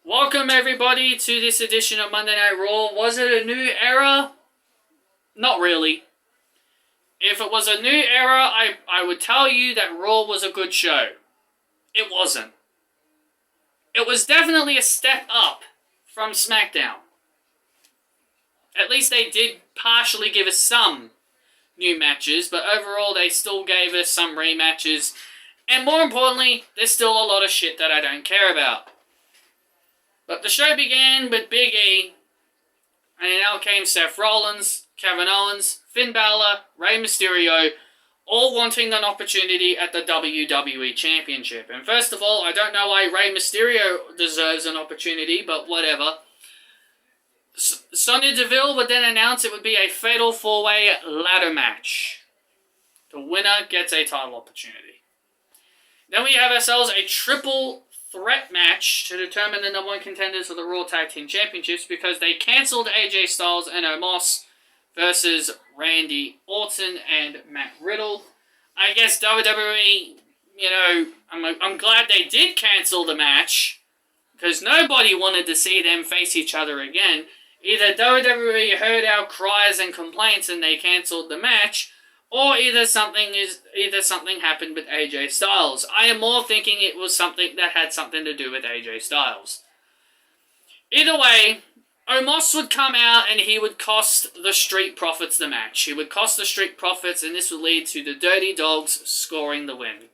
Welcome everybody to this edition of Monday Night Raw. Was it a new era? Not really. If it was a new era, I would tell you that Raw was a good show. It wasn't. It was definitely a step up from SmackDown. At least they did partially give us some new matches, but overall they still gave us some rematches. And more importantly, there's still a lot of shit that I don't care about. But the show began with Big E, and out came Seth Rollins, Kevin Owens, Finn Balor, Rey Mysterio, all wanting an opportunity at the WWE Championship. And first of all, I don't know why Rey Mysterio deserves an opportunity, but whatever. Sonya Deville would then announce it would be a fatal four-way ladder match. The winner gets a title opportunity. Then we have ourselves a triple threat match to determine the number one contenders for the Raw Tag Team Championships because they cancelled AJ Styles and Omos versus Randy Orton and Matt Riddle. I guess WWE, I'm glad they did cancel the match because nobody wanted to see them face each other again. Either WWE heard our cries and complaints and they cancelled the match, or either something happened with AJ Styles. I am more thinking it was something that had something to do with AJ Styles. Either way, Omos would come out and he would cost the Street Profits the match. He would cost the Street Profits, and this would lead to the Dirty Dogs scoring the win.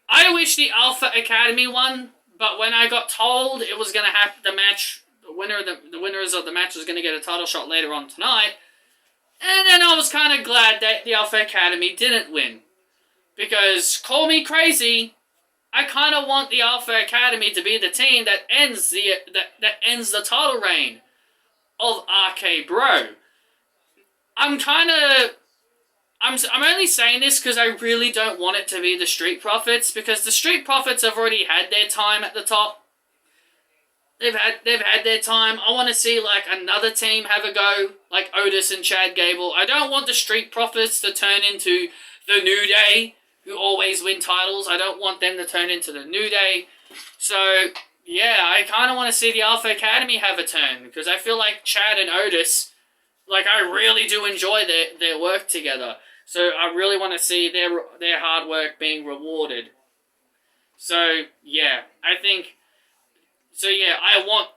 I wish the Alpha Academy won, but when I got told it was going to happen, the winners of the match was going to get a title shot later on tonight. And then I was kind of glad that the Alpha Academy didn't win. Because, call me crazy, I kind of want the Alpha Academy to be the team that ends the title reign of RK Bro. I'm only saying this because I really don't want it to be the Street Profits, because the Street Profits have already had their time at the top. They've had their time. I want to see another team have a go, like Otis and Chad Gable. I don't want the Street Profits to turn into the New Day, who always win titles. I don't want them to turn into the New Day. So, yeah, I kind of want to see the Alpha Academy have a turn, because I feel like Chad and Otis, I really do enjoy their work together. So I really want to see their hard work being rewarded. So, yeah, I want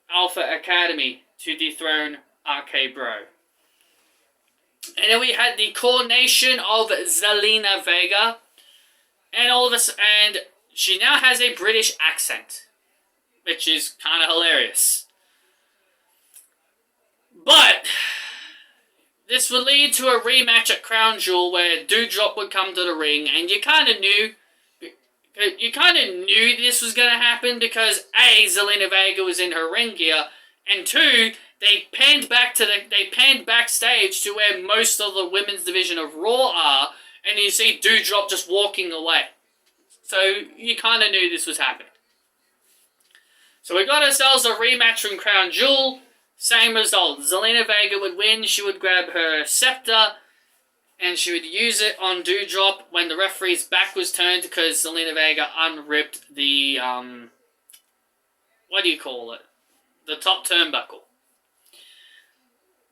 Alpha Academy to dethrone RK Bro. And then we had the coronation of Zelina Vega, and she now has a British accent, which is kind of hilarious. But this would lead to a rematch at Crown Jewel where Dewdrop would come to the ring, and you kind of knew this was going to happen because A, Zelina Vega was in her ring gear, and 2, they panned backstage to where most of the women's division of Raw are, and you see Dewdrop just walking away. So you kind of knew this was happening. So we got ourselves a rematch from Crown Jewel. Same result. Zelina Vega would win. She would grab her scepter, and she would use it on Dewdrop when the referee's back was turned because Zelina Vega unripped the, the top turnbuckle.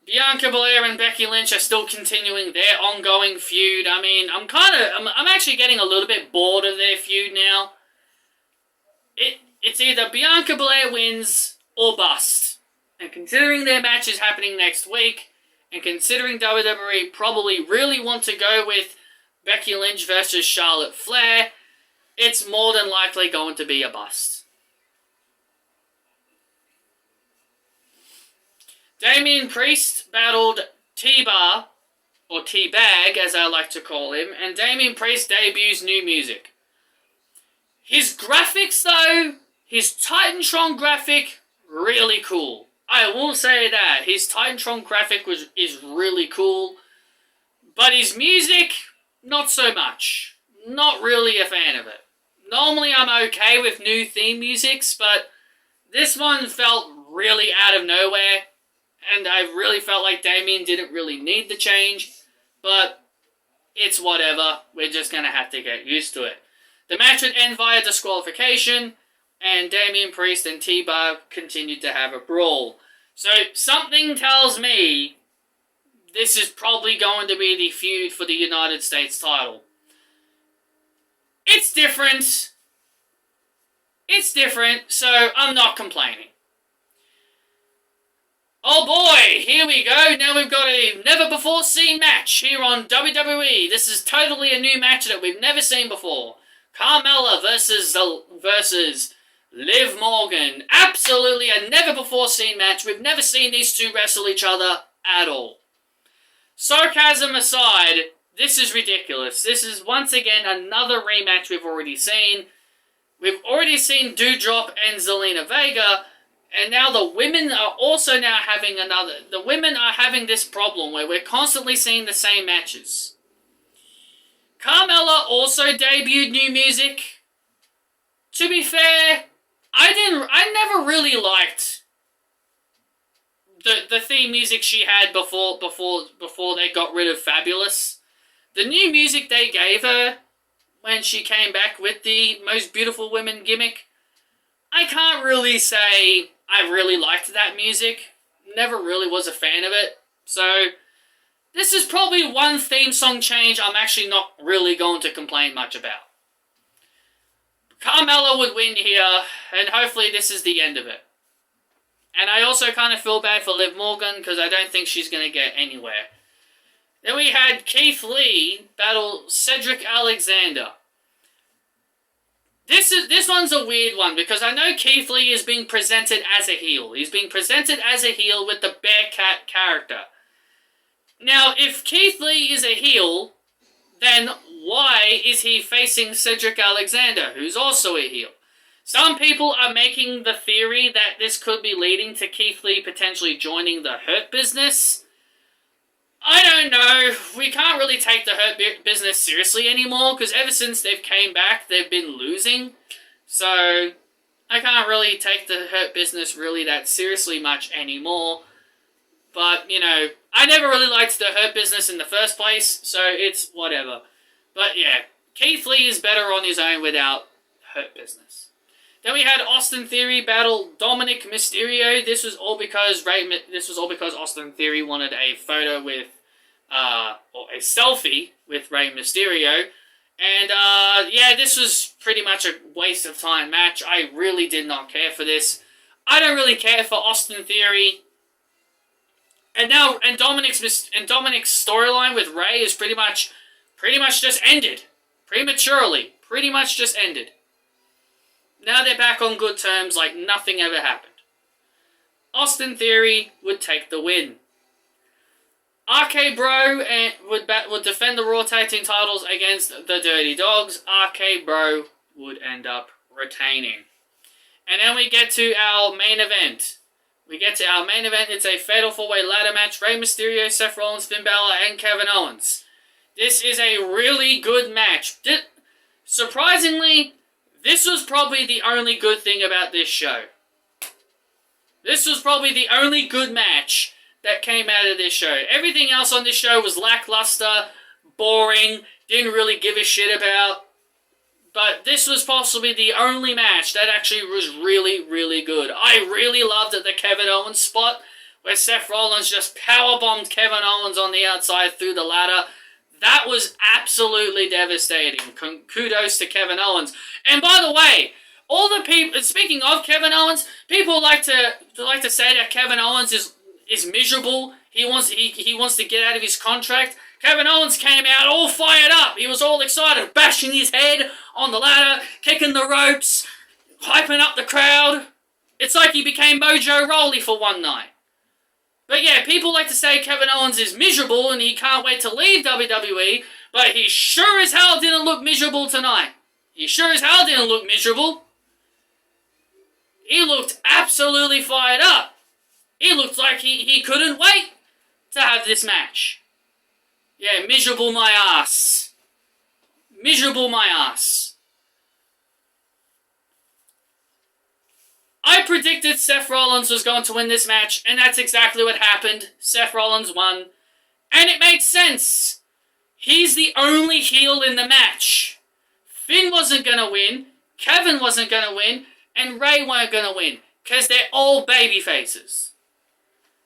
Bianca Belair and Becky Lynch are still continuing their ongoing feud. I mean, I'm actually getting a little bit bored of their feud now. It's either Bianca Belair wins or bust. And considering their match is happening next week, and considering WWE probably really want to go with Becky Lynch versus Charlotte Flair, it's more than likely going to be a bust. Damien Priest battled T-Bar, or T-Bag as I like to call him, and Damien Priest debuts new music. His graphics though, his Titantron graphic, really cool. I will say that. His Titantron graphic is really cool. But his music, not so much. Not really a fan of it. Normally I'm okay with new theme musics, but this one felt really out of nowhere. And I really felt like Damien didn't really need the change. But it's whatever. We're just going to have to get used to it. The match would end via disqualification. and Damien Priest and tbag continued to have a brawl. So something tells me this is probably going to be the feud for the United States title. It's different. It's different, so I'm not complaining. Oh boy, here we go. Now we've got a never-before-seen match here on WWE. This is totally a new match that we've never seen before. Carmella versus Liv Morgan. Absolutely a never-before-seen match. We've never seen these two wrestle each other at all. Sarcasm aside, this is ridiculous. This is once again another rematch we've already seen. We've already seen Dewdrop and Zelina Vega, and now the women are also now having the women are having this problem where we're constantly seeing the same matches. Carmella also debuted new music. To be fair, I never really liked the theme music she had before they got rid of Fabulous. The new music they gave her when she came back with the Most Beautiful Women gimmick, I can't really say I really liked that music. Never really was a fan of it. So, this is probably one theme song change I'm actually not really going to complain much about. Carmella would win here, and hopefully this is the end of it. And I also kind of feel bad for Liv Morgan, because I don't think she's going to get anywhere. Then we had Keith Lee battle Cedric Alexander. This one's a weird one, because I know Keith Lee is being presented as a heel. He's being presented as a heel with the Bearcat character. Now, if Keith Lee is a heel, then why is he facing Cedric Alexander, who's also a heel? Some people are making the theory that this could be leading to Keith Lee potentially joining the Hurt Business. I don't know. We can't really take the Hurt Business seriously anymore, because ever since they've came back, they've been losing. So, I can't really take the Hurt Business really that seriously much anymore. But, you know, I never really liked the Hurt Business in the first place, so it's whatever. But yeah, Keith Lee is better on his own without Hurt Business. Then we had Austin Theory battle Dominic Mysterio. This was all because Austin Theory wanted a photo with, or a selfie with Rey Mysterio. And, yeah, this was pretty much a waste of time match. I really did not care for this. I don't really care for Austin Theory. And Dominic's storyline with Rey is pretty much just ended. Prematurely. Pretty much just ended. Now they're back on good terms like nothing ever happened. Austin Theory would take the win. RK Bro would defend the Raw Tag Team titles against the Dirty Dogs. RK Bro would end up retaining. And then we get to our main event. It's a Fatal 4-Way Ladder match. Rey Mysterio, Seth Rollins, Finn Balor, and Kevin Owens. This is a really good match. Surprisingly, this was probably the only good thing about this show. This was probably the only good match that came out of this show. Everything else on this show was lackluster, boring, didn't really give a shit about. But this was possibly the only match that actually was really, really good. I really loved the Kevin Owens spot where Seth Rollins just powerbombed Kevin Owens on the outside through the ladder. That was absolutely devastating. Kudos to Kevin Owens. And by the way, all the people, speaking of Kevin Owens, people like to say that Kevin Owens is miserable. He wants to get out of his contract. Kevin Owens came out all fired up. He was all excited, bashing his head on the ladder, kicking the ropes, hyping up the crowd. It's like he became Mojo Rawley for one night. But yeah, people like to say Kevin Owens is miserable and he can't wait to leave WWE, but he sure as hell didn't look miserable tonight. He sure as hell didn't look miserable. He looked absolutely fired up. He looked like he couldn't wait to have this match. Yeah, miserable my ass. Miserable my ass. I predicted Seth Rollins was going to win this match, and that's exactly what happened. Seth Rollins won. And it makes sense. He's the only heel in the match. Finn wasn't going to win. Kevin wasn't going to win. and Rey weren't going to win, because they're all baby faces.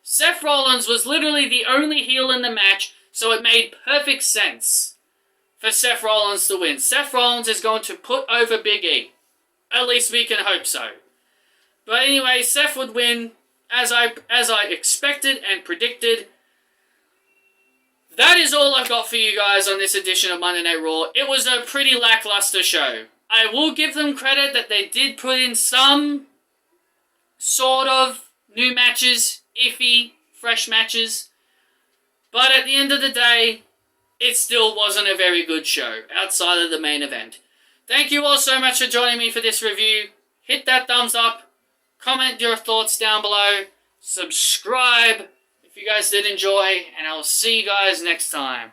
Seth Rollins was literally the only heel in the match, so it made perfect sense for Seth Rollins to win. Seth Rollins is going to put over Big E. At least we can hope so. But anyway, Seth would win, as I expected and predicted. That is all I've got for you guys on this edition of Monday Night Raw. It was a pretty lackluster show. I will give them credit that they did put in some sort of new matches, iffy, fresh matches. But at the end of the day, it still wasn't a very good show outside of the main event. Thank you all so much for joining me for this review. Hit that thumbs up. Comment your thoughts down below. Subscribe if you guys did enjoy. And I'll see you guys next time.